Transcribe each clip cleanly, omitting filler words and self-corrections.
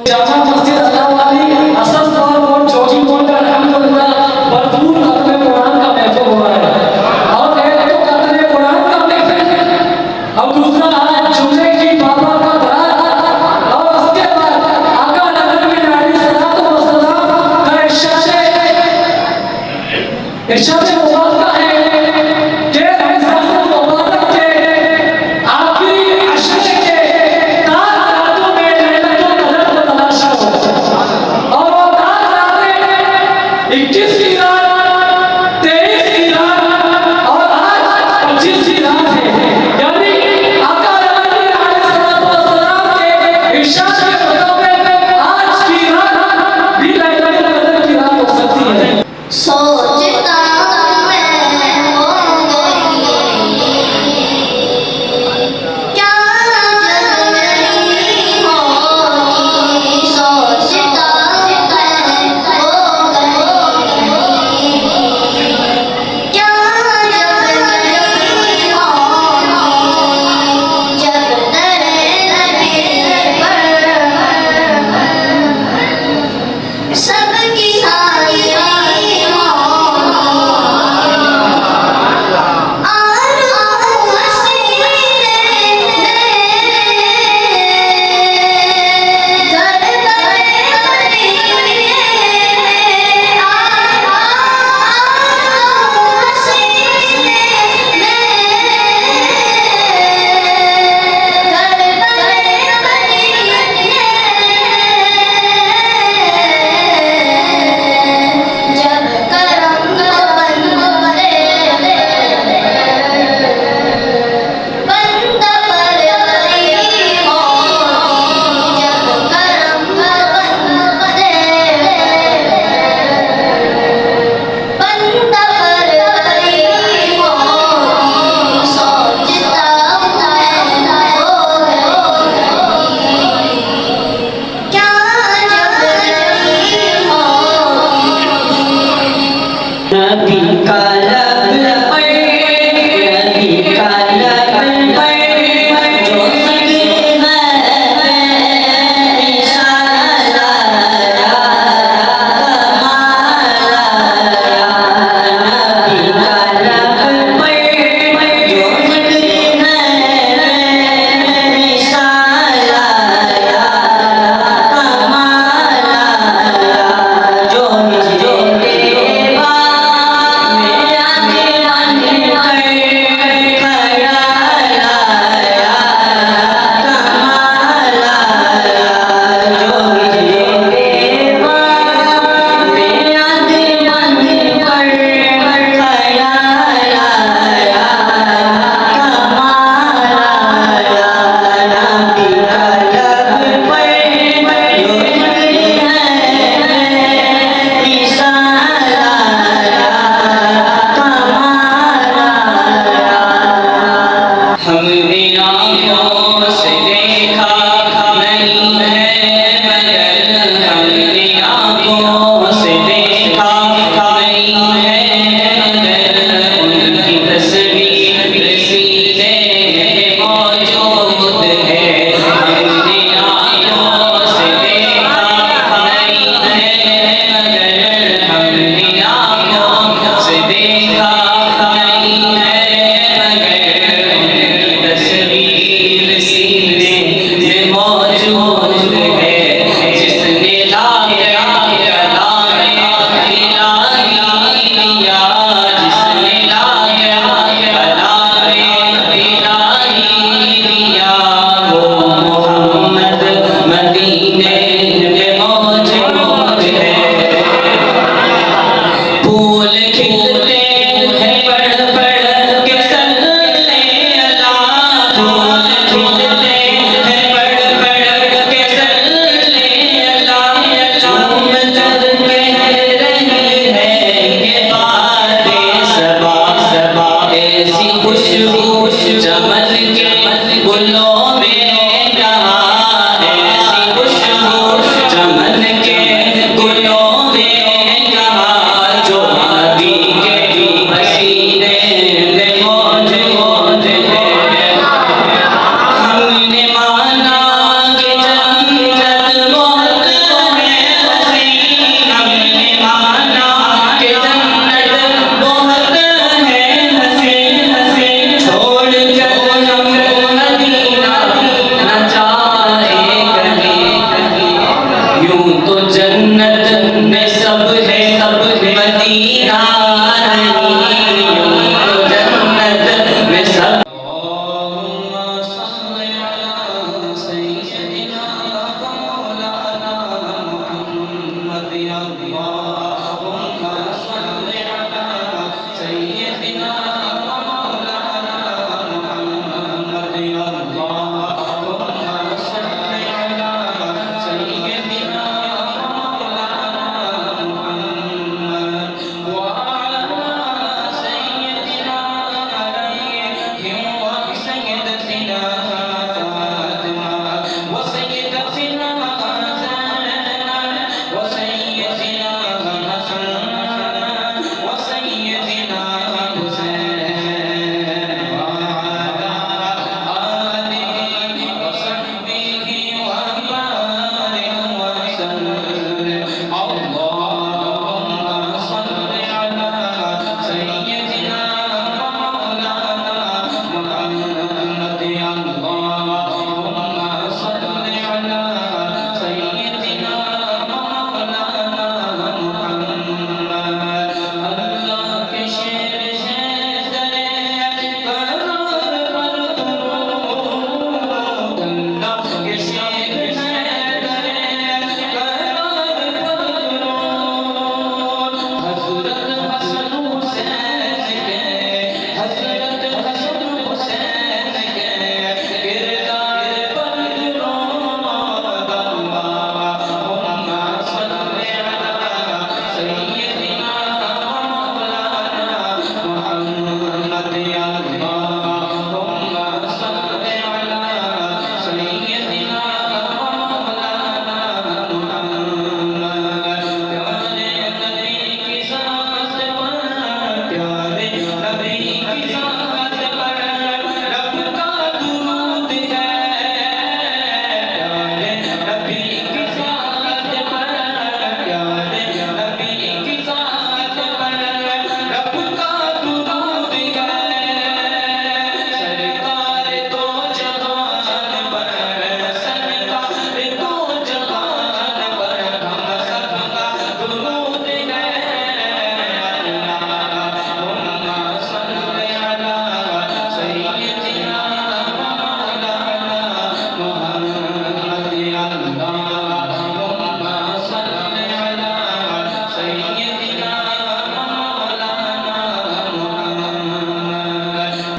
जामा मस्जिद अल्लाह वाली असद और mode चौजी mode का अल्हम्दुलिल्लाह भरपूर खत्म कुरान का महफिल हुआ है। और एक तो खत्म कुरान का महफिल और दूसरा आज जुमे की बाबा का बरात और उसके बाद आका नबी में अलैहिस्सलातु वस्सलाम का इरशाद मुबारक है कि रमज़ान मुबारक के आखिरी अशरे के तार रातों में लैलतुल कदर को तलाशा हो और वो तार रातें 21 की रात, 23 की रात और आज 25 की रात है। यानी आका नबी अलैहिस्सलातु वस्सलाम के इरशाद के मुताबिक आज की रात भी लैलतुल कदर की रात हो सकती है। सोचता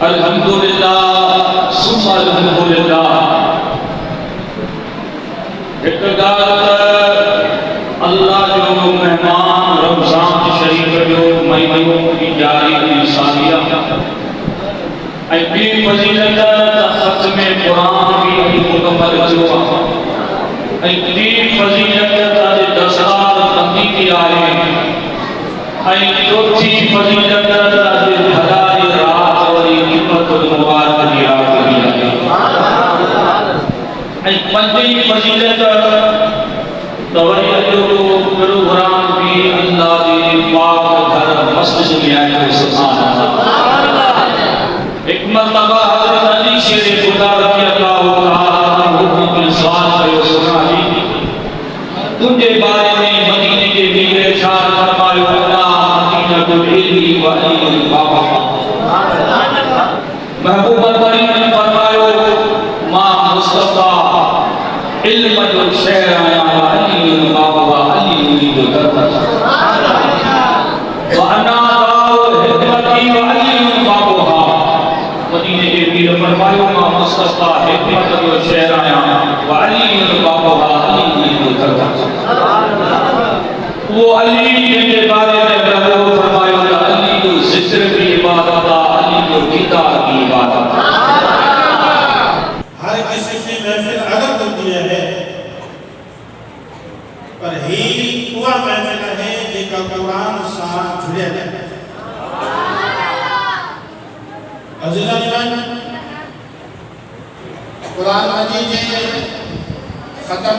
अल्हम्दुलिल्लाह सुम्मा अल्हम्दुलिल्लाह। एक अल्लाह जो मेहमान रमजान शरीफ जो महीनों की जारी सालिया ऐसी फजीलत खत्म कुरान भी मुकम्मल हुआ ऐसी फजीलत दस्तार बंदी की आए ऐ चौथी फजीलत भलाई रात और हिम्मत मुबारक की रात की ऐ पंजी फजीलत तवज्जो प्रोग्राम भी अल्लाह दी पाक घर मस्जिद में आए सुभान अल्लाह। एक मर्तबा हजरत अली शेर खुदा रजी अल्लाह तआला अन्हु के सवाल कयो सुना दी तुझे बारे में मदीने के मीर इरशाद फरमायो अला मदीना तुल इल्मी व अली बाबा महबूब करीम ने फरमायो मां मुस्तफा इल्म जो शहर आया अली बाबा अली जो दरबार व अना दाउ हिकमती व अली बाबा मदीने के मीर फरमायो मां मुस्तफा हिकमत जो शहर आया व अली बाबा अली जो दरबार वो अली के बारे में महबूब फरमायो अली जो जिक्र की इबादत अली जो किताब की इबादत। हर किसी की महफिल अलग होती है पर ही वह महफिल है जिसका कुरान साथ जुड़े हैं। अज़ीज़ान कुरान मजीद खत्म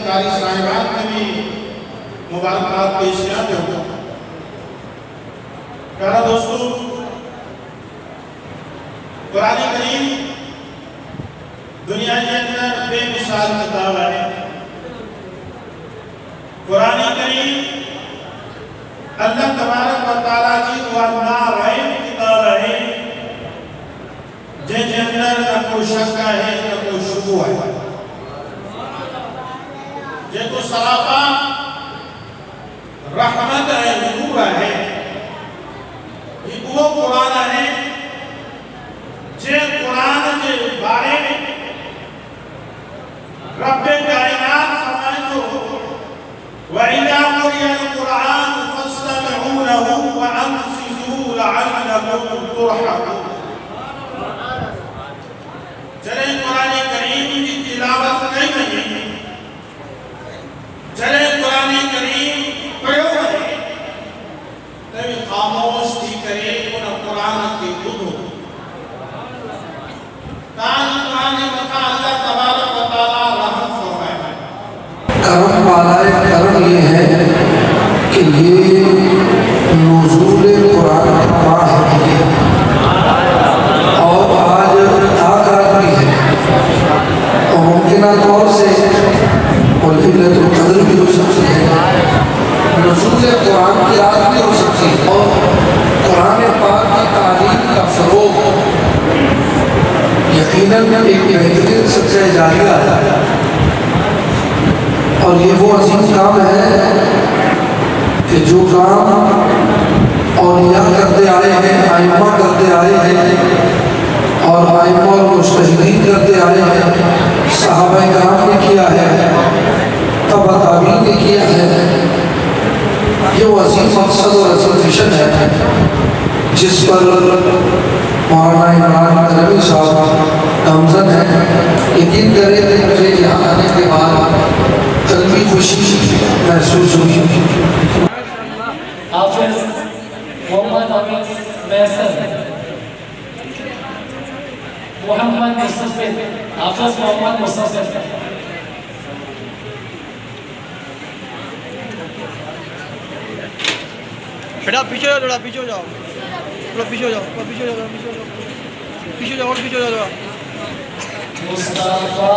कारी साहिबान में भी मुबारकबाद पेश किया जाता है। प्यारा दोस्तों कुरान करीम दुनिया के अंदर बेमिसाल किताब है। कुरान करीम अल्लाह तबारक व तआला की नारायण किताब है जिसके अंदर न कोई शक है न कोई शुबू है जो सरापा रहमत है नूर है। ये वो कुरान है जे कुरान के बारे में रब्बे कायनात फरमातो व इज़ा कुरिअल कुरान फस्तमिऊ लहू व अंसितू लअल्लकुम तुरहमून। चले कुरान करीम की तिलावत नहीं बनी चले कुरान करीम पढ़ो तभी खामोश थी करे उन कुरान की बुधो कान कुरान मथा अल्लाह तबारक व तआला रहम फरमाए। करम वाला करम ये है कि ये नुज़ूल कुरान पाक है और आज ताक़त भी है और मुमकिन तौर से और लैलतुल क़द्र भी हो सकती है नुज़ूल कुरान की रात भी हो सकती है और कुरान पाक की तालीम का फ़रोग़ यकीनन एक बेहतरीन सबसे जारिया है और ये वो अजीम काम है कि जो काम औलिया करते आए हैं आइम्मा करते आए हैं और आइम्मा और मुज्तहिदीन करते आए हैं सहाबा किराम ने किया है तबा ताबीन ने किया है। ये वो अजीम मकसद और अजीम मिशन है जिस पर मौलाना इमरान करमी साहब नामज़द है। यकीन करें कि मुझे यहाँ आने के बाद कल्बी खुशी महसूस हुई। हाफिज मोहम्मद अमीन मैसर मोहम्मद मुस्तफिर हाफिज मोहम्मद मुस्तफिर बेटा पीछे जाओ थोड़ा पीछे हो जाओ थोड़ा पीछे हो जाओ पीछे हो जाओ पीछे हो जाओ पीछे हो जाओ और पीछे हो जाओ। मुस्तफा